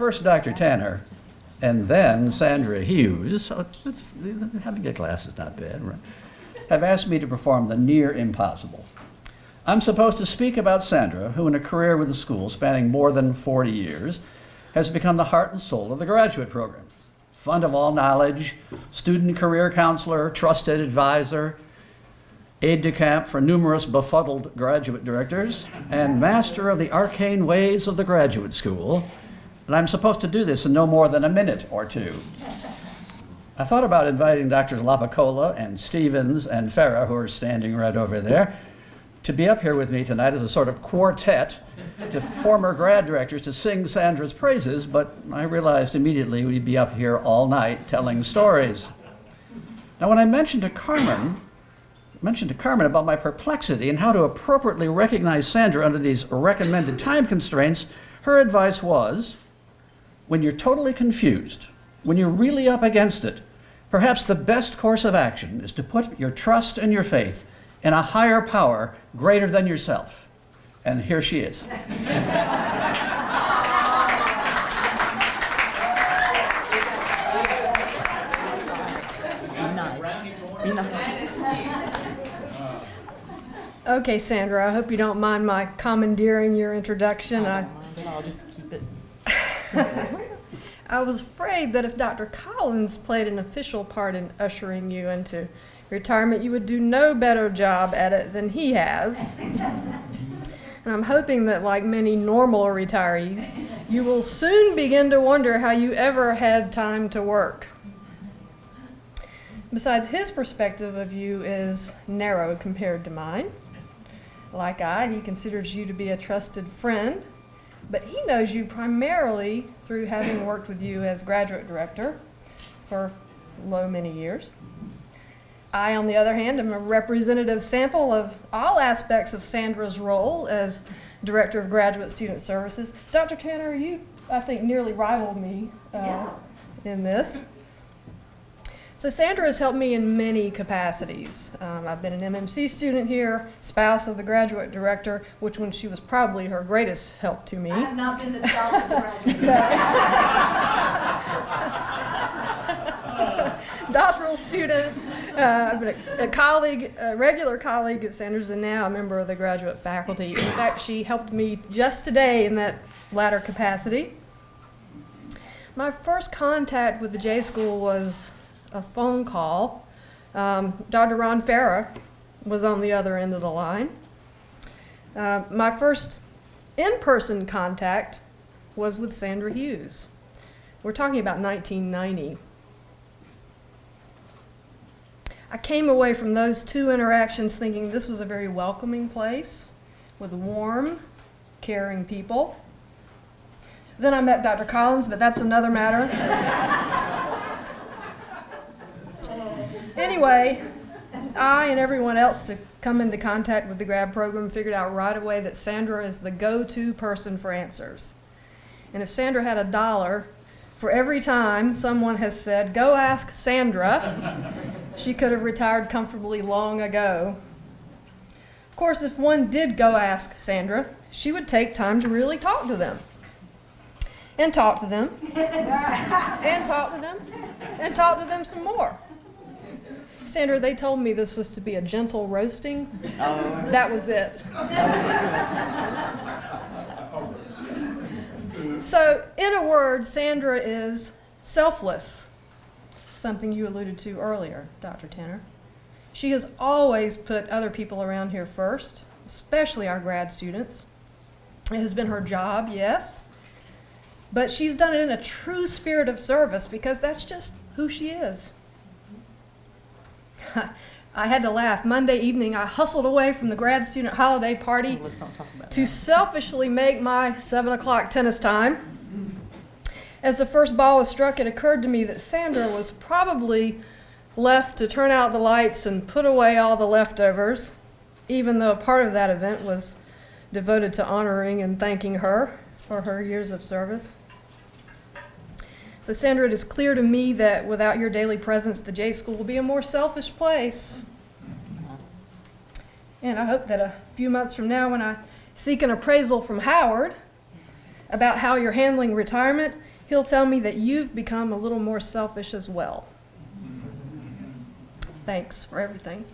first Dr. Tanner, and then Sandra Hughes, so having a class is not bad, right? Have asked me to perform the near impossible. I'm supposed to speak about Sandra, who in a career with the school spanning more than 40 years, has become the heart and soul of the graduate program. Fund of all knowledge, student career counselor, trusted advisor, aide-de-camp for numerous befuddled graduate directors, and master of the arcane ways of the graduate school. And I'm supposed to do this in no more than a minute or two. I thought about inviting Drs. Lapicola and Stevens and Farah, who are standing right over there, to be up here with me tonight as a sort of quartet to former grad directors to sing Sandra's praises, but I realized immediately we'd be up here all night telling stories. Now, when I mentioned to Carmen about my perplexity and how to appropriately recognize Sandra under these recommended time constraints, her advice was, when you're totally confused, when you're really up against it, perhaps the best course of action is to put your trust and your faith in a higher power greater than yourself. And here she is. Okay, Sandra, I hope you don't mind my commandeering your introduction. I don't mind it. I'll just keep it. I was afraid that if Dr. Collins played an official part in ushering you into retirement, you would do no better job at it than he has. And I'm hoping that, like many normal retirees, you will soon begin to wonder how you ever had time to work. Besides, his perspective of you is narrow compared to mine. Like he considers you to be a trusted friend, but he knows you primarily through having worked with you as graduate director for many years. I, on the other hand, am a representative sample of all aspects of Sandra's role as Director of Graduate Student Services. Dr. Tanner, you, I think, nearly rivaled me in this. So Sandra has helped me in many capacities. I've been an MMC student here, spouse of the graduate director, which when she was probably her greatest help to me. I have not been the spouse of the graduate director. Doctoral student, I've been a colleague, a regular colleague at Sanders, and now a member of the graduate faculty. In fact, she helped me just today in that latter capacity. My first contact with the J School was a phone call. Dr. Ron Farah was on the other end of the line. My first in-person contact was with Sandra Hughes. We're talking about 1990. I came away from those two interactions thinking this was a very welcoming place with warm, caring people. Then I met Dr. Collins, but that's another matter. Anyway, I and everyone else to come into contact with the grad program figured out right away that Sandra is the go-to person for answers. And if Sandra had $1 for every time someone has said, "Go ask Sandra," she could have retired comfortably long ago. Of course, if one did go ask Sandra, she would take time to really talk to them. And talk to them. And talk to them. And talk to them some more. Sandra, they told me this was to be a gentle roasting. That was it. So, in a word, Sandra is selfless, something you alluded to earlier, Dr. Tanner. She has always put other people around here first, especially our grad students. It has been her job, yes, but she's done it in a true spirit of service because that's just who she is. I had to laugh. Monday evening, I hustled away from the grad student holiday party to selfishly make my 7 o'clock tennis time. As the first ball was struck, it occurred to me that Sandra was probably left to turn out the lights and put away all the leftovers, even though a part of that event was devoted to honoring and thanking her for her years of service. So Sandra, it is clear to me that without your daily presence, the J School will be a more selfish place. And I hope that a few months from now, when I seek an appraisal from Howard, about how you're handling retirement, he'll tell me that you've become a little more selfish as well. Thanks for everything.